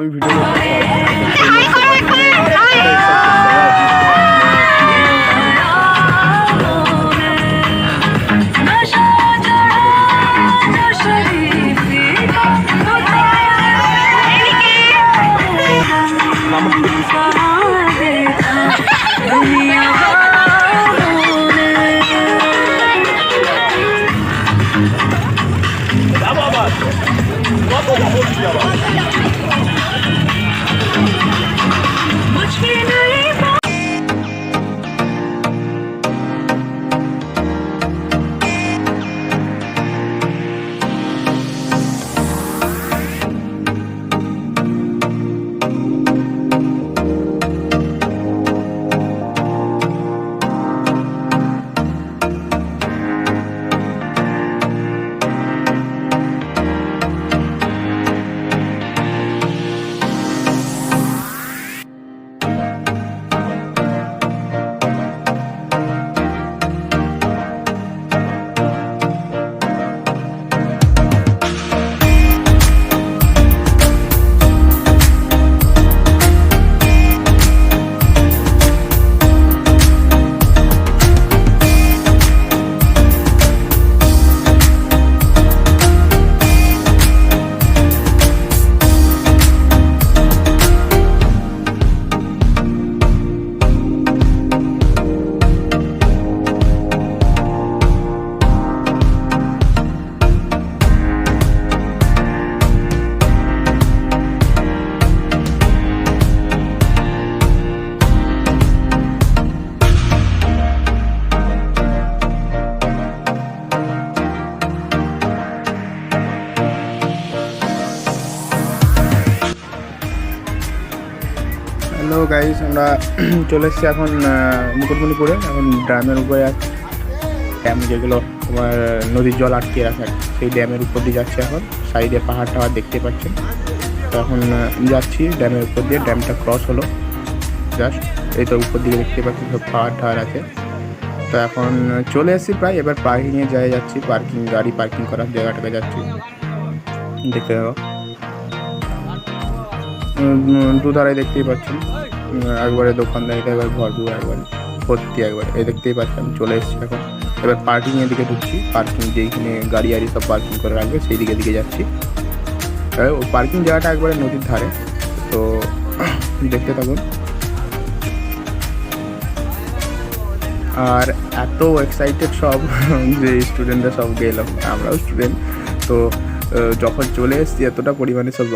আমি video hello guys, আমরা চলে এসেছি এখন মুকুটমণিপুরে। এখন ড্যামের উপরে ড্যাম যেগুলো তোমার নদীর জল আটকে রাখে সেই ড্যামের উপর দিয়ে যাচ্ছে। এখন সাইডে পাহাড় টাহাড় দেখতে পাচ্ছেন। তো এখন যাচ্ছি ড্যামের উপর দিয়ে। ড্যামটা ক্রস হলো জাস্ট, এই তো উপর দিকে দেখতে পাচ্ছি সব পাহাড় টাহাড় আছে। তো এখন চলে এসেছি প্রায়। এবার পার্কিংয়ে যাচ্ছি, গাড়ি পার্কিং করার জায়গাটাকে যাচ্ছি। দেখতে যাবো দুধারে দেখতেই পাচ্ছেন একবারে দোকানদারিটা এবার ভরপুর, একবারে ভর্তি, একবারে এই দেখতেই পাচ্ছেন। চলে এসেছি এখন। এবার পার্কিংয়ের দিকে ঢুকছি। পার্কিং যেইখানে গাড়ি আড়ি সব পার্কিং করে রাখবে সেই দিকে যাচ্ছি। ও পার্কিং জায়গাটা একবারে নদীর ধারে। তো দেখতে থাকুন। আর এত এক্সাইটেড সব যে স্টুডেন্টরা সব গেলাম, আমরাও স্টুডেন্ট। তো যখন চলে এসেছি এতটা পরিমাণে সব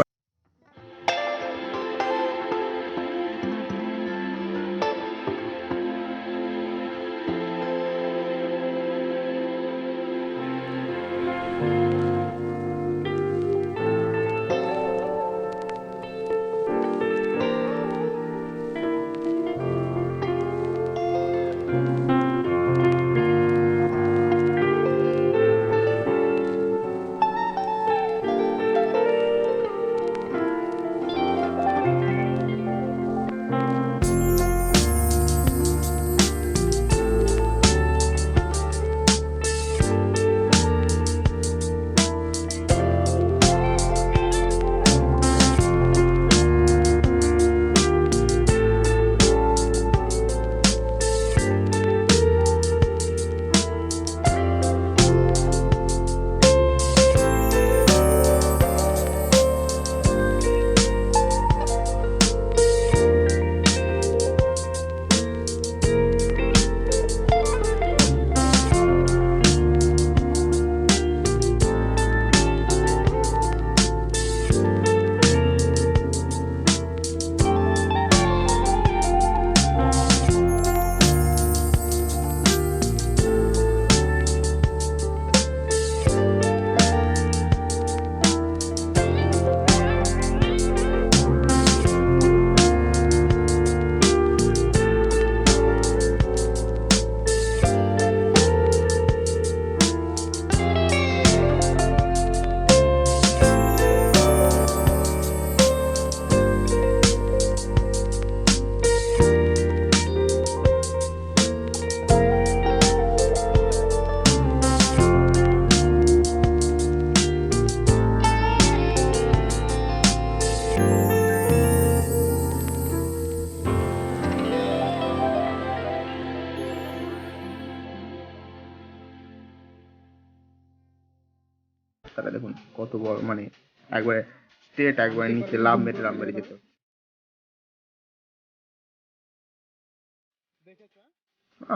রাস্তাটা দেখুন কত বড়, মানে একবারে স্ট্রেট, একবারে নিচে লাভ মেরে যেত।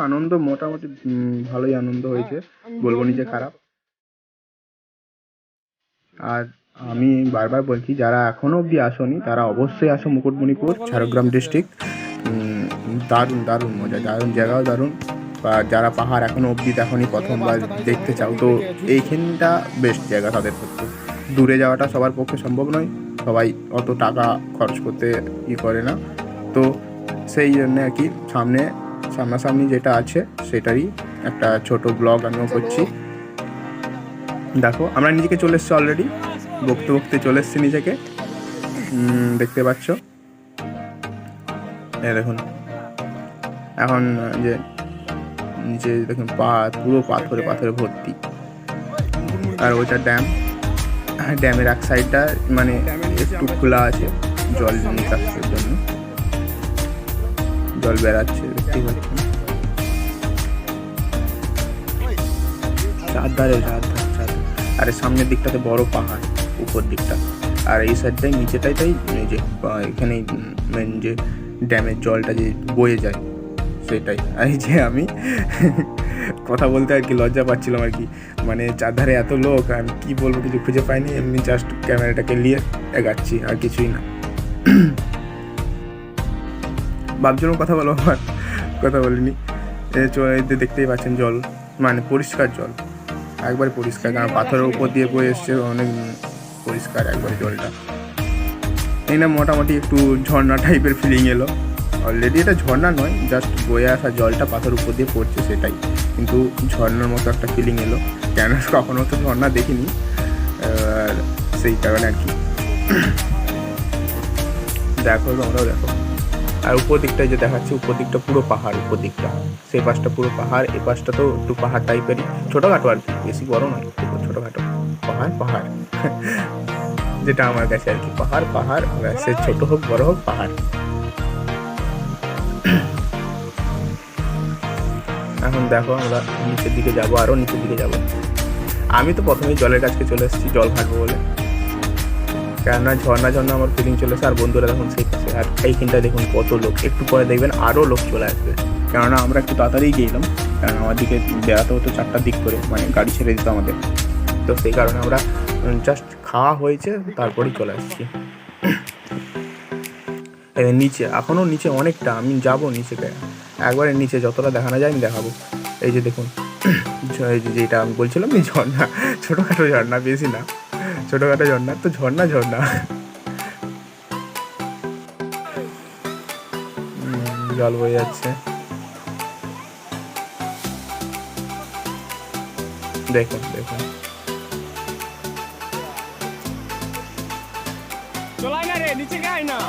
আনন্দ মোটামুটি ভালোই আনন্দ হয়েছে, বলবো নি যে খারাপ। আর আমি বারবার বলছি, যারা এখনো অবধি আসোনি তারা অবশ্যই আসো মুকুটমণিপুর, ঝাড়গ্রাম ডিস্ট্রিক্ট। দারুণ দারুণ মজা, দারুণ জায়গাও দারুণ। বা যারা পাহাড় এখনো অবধি দেখনি, প্রথমবার দেখতে চাও, তো এইখানটা বেস্ট জায়গা তাদের পক্ষে। দূরে যাওয়াটা সবার পক্ষে সম্ভব নয়, সবাই অত টাকা খরচ করতে করে না, তো সেই জন্যে আর কি সামনাসামনি যেটা আছে সেটারই একটা ছোট ব্লগ আমিও করছি। দেখো আমরা নিজেকে চলে এসছি অলরেডি, বকতে চলে এসছি নিজেকে, দেখতে পাচ্ছ। দেখুন এখন যে নিচে দেখুন পুরো পাথরে ভর্তি। আর ওইটা ড্যামের এক সাইডটা মানে একটু খোলা আছে, জল নিকাশের জন্য জল বেড়াচ্ছে, দেখতেই পাচ্ছেন। চারধারে আর সামনের দিকটাতে বড় পাহাড়, উপর দিকটা, আর এই সাইডটাই নিচেটাই এই যে এখানে মেন যে ড্যামের জলটা যে বয়ে যায় সেটাই। আর এই যে আমি কথা বলতে আর কি লজ্জা পাচ্ছিলাম আর কি, মানে চারধারে এত লোক, আমি কি বলবো কিছু খুঁজে পাইনি, এমনি জাস্ট ক্যামেরাটাকে নিয়ে এগাচ্ছি, আর কিছুই না। ভাবছিলাম কথা বলিনি। দেখতেই পাচ্ছেন জল, মানে পরিষ্কার জল, একবারে পরিষ্কার, কারণ পাথরের উপর দিয়ে বয়ে এসছে, অনেক পরিষ্কার একবারে জলটা। এই না মোটামুটি একটু ঝর্ণা টাইপের ফিলিং এলো। অলরেডি এটা ঝর্ণা নয়, জাস্ট বয়ে আসা জলটা পাথর উপর দিয়ে পড়ছে সেটাই, কিন্তু ঝর্ণার মতো একটা ফিলিং এলো, কেন কখনো তো ঝর্ণা দেখিনি, আর সেই কারণে আর কি। দেখো তোমরাও দেখো। আর উপর দিকটায় যে দেখাচ্ছে, উপর দিকটা পুরো পাহাড়, উপর দিকটা সেই পাশটা পুরো পাহাড়, এই পাশটা তো একটু পাহাড় টাইপেরই, ছোটোখাটো আর কি, বেশি বড় নয়, ছোটোখাটো পাহাড় যেটা আমার কাছে আর কি, পাহাড় সে ছোট হোক বড় হোক পাহাড়। এখন দেখো আমরা নিচের দিকে যাবো, আরও নিচের দিকে যাবো। আমি তো প্রথমেই জলের কাছকে চলে এসেছি জল ঘাটবো বলে, কেননা ঝর্ণা আমার ফিলিং চলে এসে। আর বন্ধুরা দেখুন সেই পাশে, আর এইখানটা দেখুন কত লোক, একটু পরে দেখবেন আরও লোক চলে আসবে, কেননা আমরা একটু তাড়াতাড়ি গেলাম, কারণ আমার দিকে বেড়াতে হতো 4টার দিক করে, মানে গাড়ি ছেড়ে দিত আমাদের, তো সেই কারণে আমরা জাস্ট খাওয়া হয়েছে তারপরেই চলে আসছি। নিচে এখনও নিচে অনেকটা, আমি যাবো নিচেতে, একবারে নিচে যতটা দেখানো যায় আমি দেখাবো। এই যে দেখুন, এই যে যেটা আমি বলছিলাম এই ঝর্ণা, ছোটোখাটো ঝর্ণা, বেশি না, ছোটোখাটো ঝর্ণা, তো ঝর্ণা জল বয়ে যাচ্ছে, দেখুন চলাই না রে, নিচে গায় না।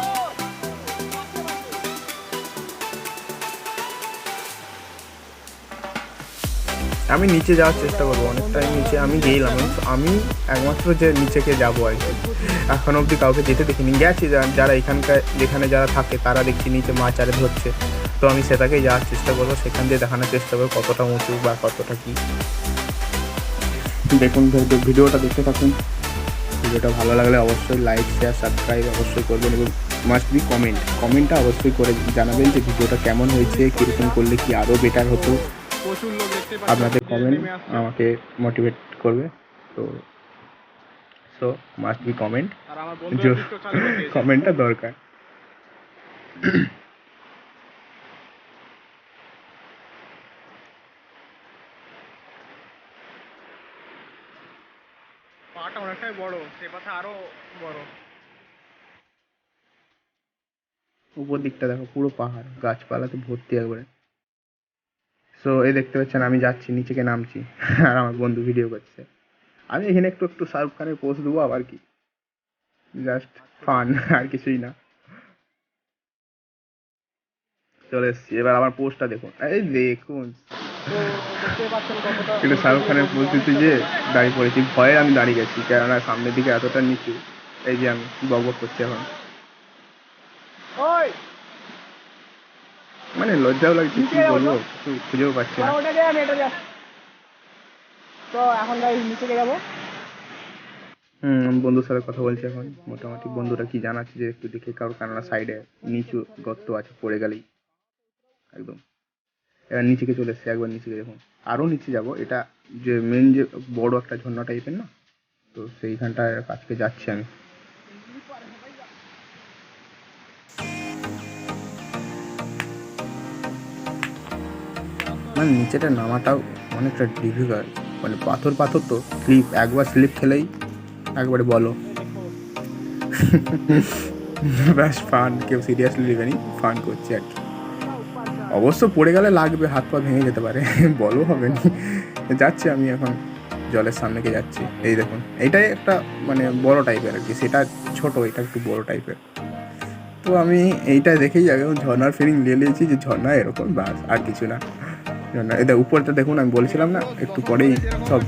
আমি নিচে যাওয়ার চেষ্টা করবো, অনেকটাই নিচে আমি গেলাম, আমি একমাত্র যে নিচেকে যাবো আর কি, এখন অবধি কাউকে যেতে দেখিনি। গেছি যারা যেখানে যারা থাকে তারা দেখছি নিচে মাছ আরে ধরছে, তো আমি সেটাকেই যাওয়ার চেষ্টা করবো, সেখান দিয়ে দেখানোর চেষ্টা করবো কতটা উঁচু বা কতটা কী। দেখুন ভিডিওটা দেখতে থাকুন, ভিডিওটা ভালো লাগলে অবশ্যই লাইক শেয়ার সাবস্ক্রাইব অবশ্যই করবেন, এবং মাস্ট বি কমেন্টটা অবশ্যই করে জানাবেন যে ভিডিওটা কেমন হয়েছে, কীরকম করলে কি আরও বেটার হতো। আপনাদের কমেন্ট আমাকে মোটিভেট করবে, তো মাস্ট বি কমেন্টটা দরকার। পাহাড়টা অনেকটাই বড়, সে পাশে আরো বড়। উপর দিকটা দেখো পুরো পাহাড়, গাছপালাতে ভর্তি একবারে। সো এই দেখতে পাচ্ছেন আমি যাচ্ছি, নিচেকে নামছি, আর আমার বন্ধু ভিডিও করছে। আমি এখানে একটু শাহরুখ খানের পোজ দেবো, আবার কি, জাস্ট ফান, আর কিছুই না। চলে এসছি, এবার আমার পোস্টটা দেখুন, এই দেখুন কিন্তু শাহরুখ খানের পোজ দিতে যে দাঁড়িয়ে পড়েছি, ভয়ে আমি দাঁড়িয়ে গেছি, কেননা সামনের দিকে এতটা নিচু। এই যে আমি বকবক করছি এখন, মানে লজ্জাও লাগছে, কি বলবো কিছু খুঁজেও পাচ্ছি না। তো এখন নিচে যাবো, আমি বন্ধুর সাথে কথা বলছি এখন। মোটামুটি বন্ধুরা কি জানাচ্ছে যে একটু দেখে কারো কানাডা সাইডে নিচু গর্ত আছে, পড়ে গেলেই একদম। এবার নিচেকে চলে এসছে, একবার নিচেকে দেখুন, আরও নিচে যাব। এটা যে মেন যে বড় একটা ঝর্ণা টাইপের না, তো সেইখানটায় আজকে যাচ্ছি আমি। মানে নিচেটা নামাটাও অনেকটা ডিফিকাল্ট, মানে পাথর পাথর তো, স্লিপ একবার স্লিপ খেলেই একবারে বলো। ব্যাস ফান, কেউ সিরিয়াসলি নেবেনি, ফান করছে আর কি। অবশ্য পড়ে গেলে লাগবে, হাত পা ভেঙে যেতে পারে, বলো হবে না। যাচ্ছি আমি এখন জলের সামনেকে যাচ্ছি। এই দেখুন, এইটাই একটা মানে বড় টাইপের আর কি, সেটা ছোট, এটা একটু বড় টাইপের। তো আমি এইটা দেখেই একদম ঝর্নার ফিলিং নিয়ে নিয়েছি যে ঝর্ণা এরকম, বাস আর কিছু না। ঝর্ণা এটা উপরটা দেখুন, আমি বলেছিলাম না একটু পরেই সব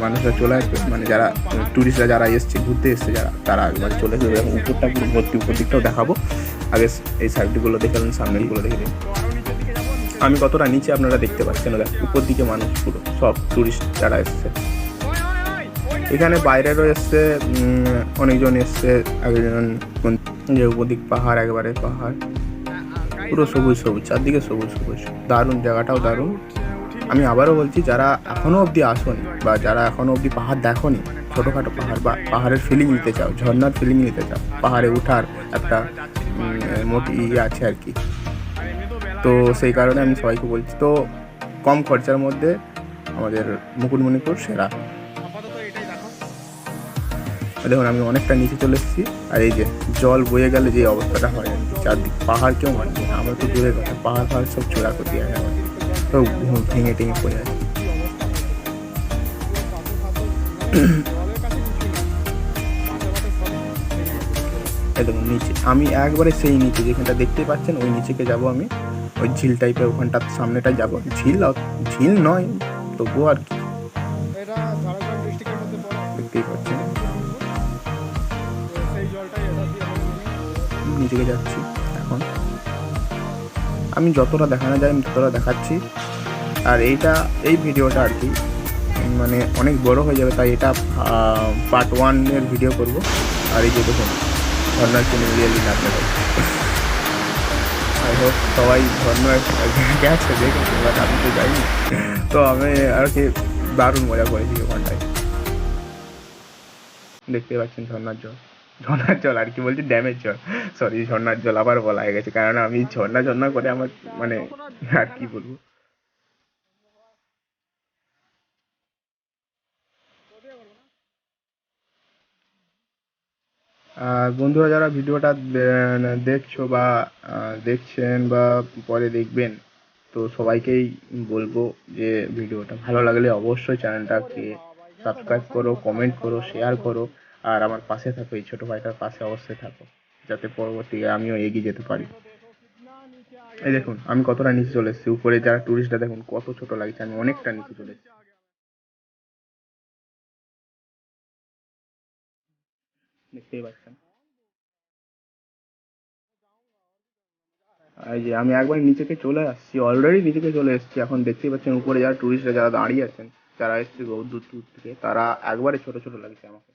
মানুষরা চলে আসবে, মানে যারা ট্যুরিস্টরা যারা এসছে, ঘুরতে এসছে যারা, তারা একবার চলে আসবে। এখন উপরটা পুরো ভর্তি, উপর দিকটাও দেখাবো। আগে এই সাইডগুলো দেখালেন, সামনেরগুলো দেখে দিন। আমি কতটা নিচে আপনারা দেখতে পাচ্ছেন, দেখ উপর দিকে মানুষ পুরো সব ট্যুরিস্ট যারা এসছে। এখানে বাইরেরও এসছে, অনেকজন এসছে। একজন যে উপর দিক পাহাড়, একেবারে পাহাড়, পুরো সবুজ সবুজ, চারদিকে সবুজ সবুজ, দারুণ, জায়গাটাও দারুণ। আমি আবারও বলছি, যারা এখনও অবধি আসোনি বা যারা এখনও অবধি পাহাড় দেখোনি, ছোটোখাটো পাহাড় বা পাহাড়ের ফিলিং নিতে চাও, ঝর্নার ফিলিং নিতে চাও, পাহাড়ে ওঠার একটা মোটি আছে আর কি, তো সেই কারণে আমি সবাইকে বলছি। তো কম খরচার মধ্যে আমাদের মুকুটমণিপুর সেরা। দেখুন আমি অনেকটা নিচে চলে এসেছি, আর এই যে জল বয়ে গেলে যে অবস্থাটা হয়, চারদিক পাহাড়, কেউ মানবে না, আমরা তো দূরের কথা, পাহাড় ফাহাড় সব চূড়া করে দিয়ে হয়, তো ভেঙে টেঙে পড়ে যায়। দেখুন নিচে, আমি একবারে সেই নিচে যেখানটা দেখতে পাচ্ছেন, ওই নিচেকে যাব আমি। ওই ঝিল টাইপের ওখানটার সামনেটা যাব, ঝিল ঝিল নয় তবুও আর কি, দেখতেই পাচ্ছেন। নিচেকে যাচ্ছি এখন, আমি যতটা দেখানো যায় আমি ততটা দেখাচ্ছি। আর এই ভিডিওটা আর কি মানে অনেক বড় হয়ে যাবে, তাই এটা পার্ট 1-এর ভিডিও করব। আর এই যে দেখুন ঝর্নার কিনে রিয়েলি না আপনাদের, আই হোপ সবাই ঝর্নার গেছে দেখেছে, বাট আমি তো যাইনি। তো আমি আর কি দারুণ মজা করেছি ওখানটায়। দেখতে পাচ্ছেন ঝর্নার জল, ঝর্নার জল আর কি বলছি, ড্যামের জল, সরি ঝর্নার জল আবার বলা হয়ে গেছে, কারণ আমি ঝর্না ঝর্না করে আমার মানে আর কি বলবো। বন্ধুরা যারা ভিডিওটা দেখছো বা দেখছেন বা পরে দেখবেন, তো সবাইকেই বলবো যে ভিডিওটা ভালো লাগলে অবশ্যই চ্যানেলটাকে সাবস্ক্রাইব করো, কমেন্ট করো, শেয়ার করো, আর আমার পাশে থাকো, এই ছোটো ভাইটার পাশে অবশ্যই থাকো, যাতে পরবর্তীতে আমিও এগিয়ে যেতে পারি। এই দেখুন আমি কতটা নিচে চলে এসেছি, উপরে যারা টুরিস্টরা দেখুন কত ছোট লাগছে, আমি অনেকটা নিচে চলে এসেছি, দেখতেই পাচ্ছেন। এই যে আমি একবার নিচেকে চলে আসছি, অলরেডি নিচেকে চলে এসেছি, এখন দেখতেই পাচ্ছেন উপরে যারা টুরিস্টরা যারা দাঁড়িয়ে আছেন, যারা এসছে বহু দূর দূর থেকে, তারা একবারে ছোট ছোট লাগছে আমাকে,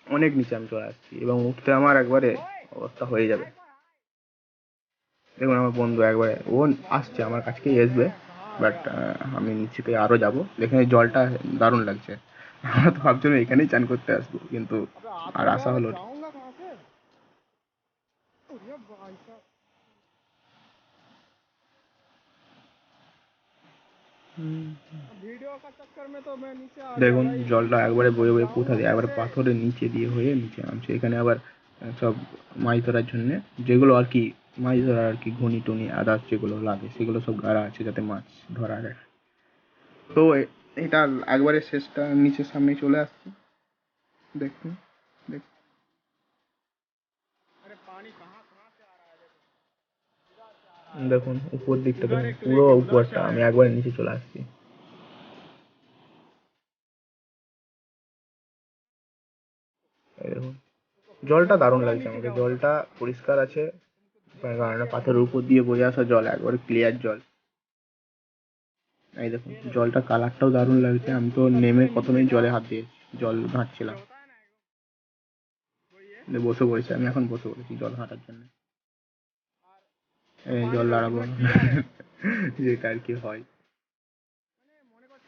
অনেক নিচে আমি চলে আসছি, এবং উঠতে আমার একবারে অবস্থা হয়ে যাবে। দেখুন আমার বন্ধু একবারে ও আসছে, আমার কাছকেই আসবে, বাট আমি নিচেকে আরো যাব। এখানে জলটা দারুণ লাগছে, আমরা তো ভাবছিলাম এখানেই চান করতে আসবো, কিন্তু আর আসা হলো না। দেখুন জলটা একবারে বয়ে বয়ে কোথা দিয়ে একবারে পাথরের নিচে দিয়ে হয়ে নিচে নামছে। এখানে আবার সব মাছ ধরার জন্যে যেগুলো আর কি, মাছ ধরার আর কি, ঘুনি টুনি আদার্স যেগুলো লাগে সেগুলো সব গাড়া আছে যাতে মাছ ধরা যায়। তো এটা একবারে শেষটা নিচের সামনে চলে আসছে, দেখুন। দেখ দেখুন উপর দিকটা দেখুন, পুরো উপরটা, আমি একবারে নিচে চলে আসছি। এই দেখুন জলটা দারুণ লাগছে আমাকে, জলটা পরিষ্কার আছে, কারণ পাথরের উপর দিয়ে বয়ে আসা জল, একবারে ক্লিয়ার জল। এই দেখুন জলটা কালারটাও দারুণ লাগছে, আমি তো নেমে প্রথমেই জলে হাত দিয়েছি। জল ঘাঁটছিলাম, বসে পড়েছি আমি, এখন বসে পড়েছি জল ঘাঁটার জন্য। এই জল দাঁড়াবো যেটা আর কি হয়।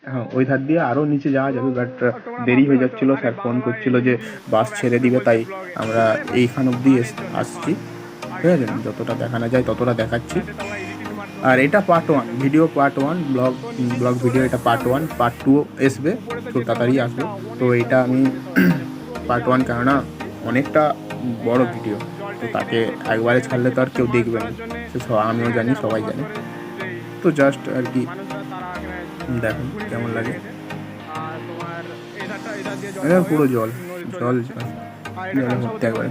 হ্যাঁ, ওই ধার দিয়ে আরো নিচে যাওয়া যাবে, বাট দেরি হয়ে যাচ্ছিল, স্যার ফোন করছিল যে বাস ছেড়ে দিবে, তাই আমরা এইখান অব্দি আসছি। ঠিক আছে, যতটা দেখানো যায় ততটা দেখাচ্ছি। আর এটা part 1 video, part 1 blog video, এটা পার্ট 1, পার্ট 2 আসবে খুব তাড়াতাড়ি আসবে। তো এটা আমি পার্ট 1, কেননা অনেকটা বড় ভিডিও, তো তাকে একবারে ছাড়লে তো আর কেউ দেখবে না, আমিও জানি, সবাই জানে। তো জাস্ট আর কি দেখুন কেমন লাগে। পুরো জল জল জল ভর্তি একবারে।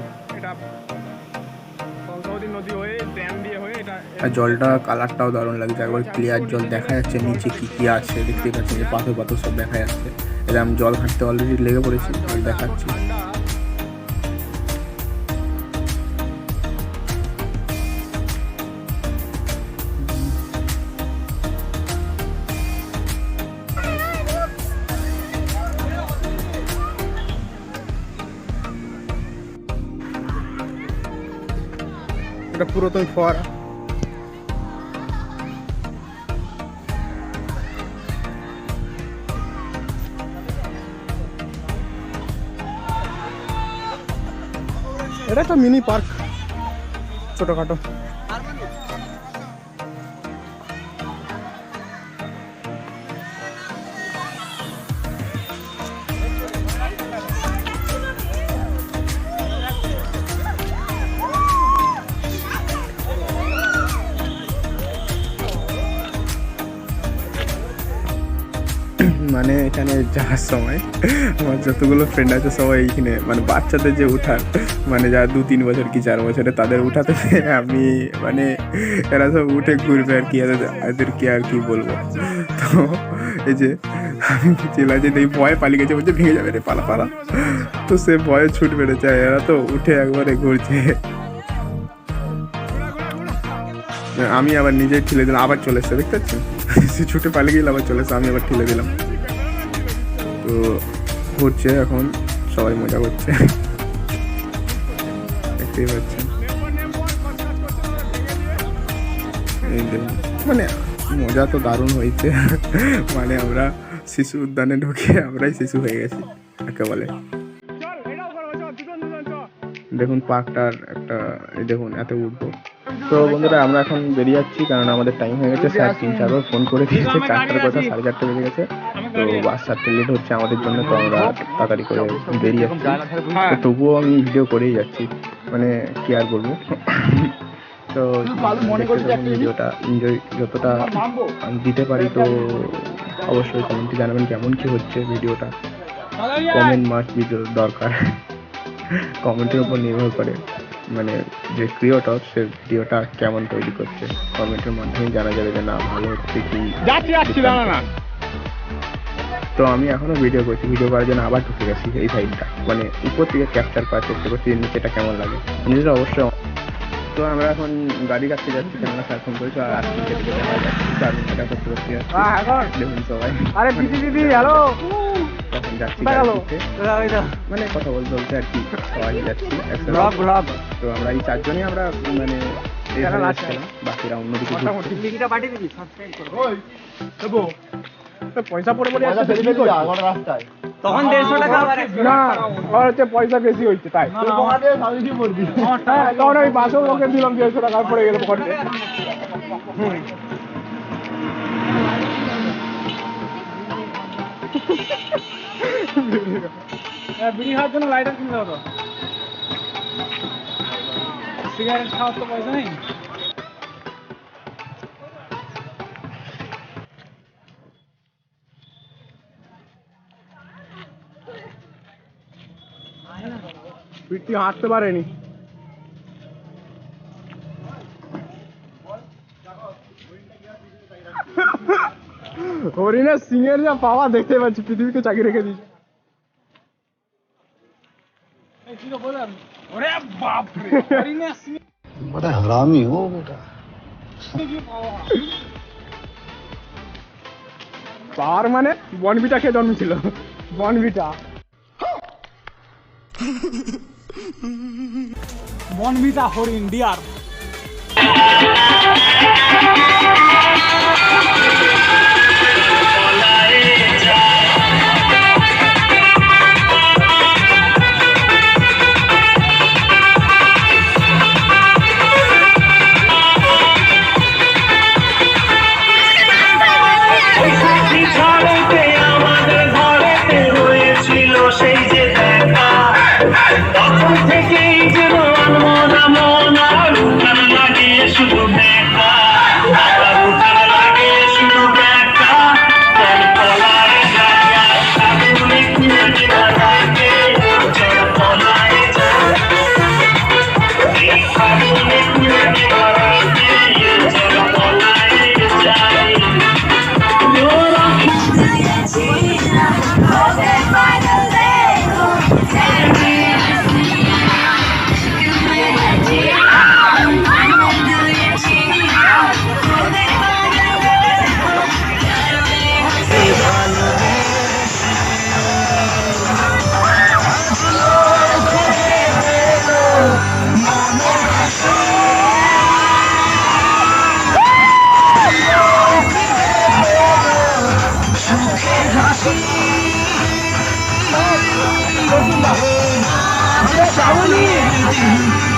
আর জলটা কালারটাও দারুণ লাগছে, একবার ক্লিয়ার জল দেখা যাচ্ছে, নিচে কি কি আছে দেখতে পাচ্ছেন, যে পাথর পাথর সব দেখা যাচ্ছে। এরকম জল ঘাঁটতে অলরেডি লেগে পড়েছি, জল দেখাচ্ছি। এটা পুরাতন ফোয়ারা। এটা একটা মিনি পার্ক, ছোটখাটো। মানে এখানে যাওয়ার সময় আমার যতগুলো ফ্রেন্ড আছে সবাই এইখানে, মানে বাচ্চাদের যে উঠার, মানে যারা 2-3 বছর কি 4 বছরে, তাদের উঠাতে আমি মানে এরা সব উঠে ঘুরবে আর কি, এদেরকে আর কি বলবো। তো এই যে আমি চেলা যে দেখি ভয়ে পালিয়ে গেছে, বলছে ভেঙে যাবে রে, পালা পালা। তো সে ভয়ে ছুট বেড়েছে, এরা তো উঠে একবারে ঘুরছে। আমি আবার নিজেই ঠেলে দিলাম, আবার চলে এসছে, দেখতে পাচ্ছি সে ছুটে পালিয়ে গেলে আবার চলে এসছে, আমি আবার ঠেলে দিলাম। তো ঘুরছে এখন, সবাই মজা করছে, দেখতেই পাচ্ছেন। মানে মজা তো দারুণ হয়েছে, মানে আমরা শিশু উদ্যানে ঢুকে আমরাই শিশু হয়ে গেছি একে বলে। দেখুন পার্কটার একটা, দেখুন এত উঠবো। তো বন্ধুরা আমরা এখন বেরিয়ে যাচ্ছি, কারণ আমাদের টাইম হয়ে গেছে, স্যার 3-4 ফোন করে দিয়েছে, 4টার কথা, 4:30 বেজে গেছে। তো বাস ছাড়তে লেট হচ্ছে আমাদের জন্য, তো আমরা তাড়াতাড়ি করে বেরিয়ে যাচ্ছি। তো তবুও আমি ভিডিও করেই যাচ্ছি, মানে কি আর বলবো। তো ভিডিওটা এনজয় যতটা আমি দিতে পারি, তো অবশ্যই কমেন্টে জানাবেন কেমন কি হচ্ছে ভিডিওটা। কমেন্ট মাস্ট বি দরকার, কমেন্টের উপর নির্ভর করে মানে যে ক্রিয়েটর সে ভিডিওটা কেমন তৈরি করছে, কমেন্টের মাধ্যমে জানা যাবে যে না ভালো হচ্ছে কি। তো আমি এখনো ভিডিও করছি, ভিডিও করার জন্য আবার ঢুকে গেছি এই সাইডটা, মানে উপর থেকে ক্যাপচার করার চেষ্টা করছি নিচেটা কেমন লাগে, নিজেরা অবশ্যই। তো আমরা এখন গাড়ি কাটতে যাচ্ছি, কেননা স্যার ফোন করেছে, আর আজকে কেটে কেটে আমরা যাচ্ছি, তো আমি এটা করতে করতে যাচ্ছি। দেখুন সবাই, আরে দিদি হ্যালো, তখন যাচ্ছি মানে কথা বলতে বলতে আর কি, সবাই যাচ্ছি একসাথে। তো আমরা এই 4 জনই আমরা মানে বাকিরা অন্যদিকে পয়সা পড়ে পড়ে রাস্তায়, তখন 150 টাকা না, আর হচ্ছে পয়সা বেশি হয়েছে তাই তখন ওই বাসেও লোকে দিলাম 150 টাকা পড়ে গেল পকেটে। বিড়ি খাওয়ার জন্য লাইটার কিনতে হতো, সিগারেট খাওয়ার তো পয়সা নেই। পিঠটি হাঁটতে পারেনি, হরিণের সিংহের যা পাওয়া দেখতে পাচ্ছি, পৃথিবীকে চাকরি রেখে দিয়েছে। হারামি হো বেটা, পাওয়ার মানে বনবিটা খেয়ে জন্মেছিল, বনবিটা। বনবিটা হরিণ ডিয়ার Shawty!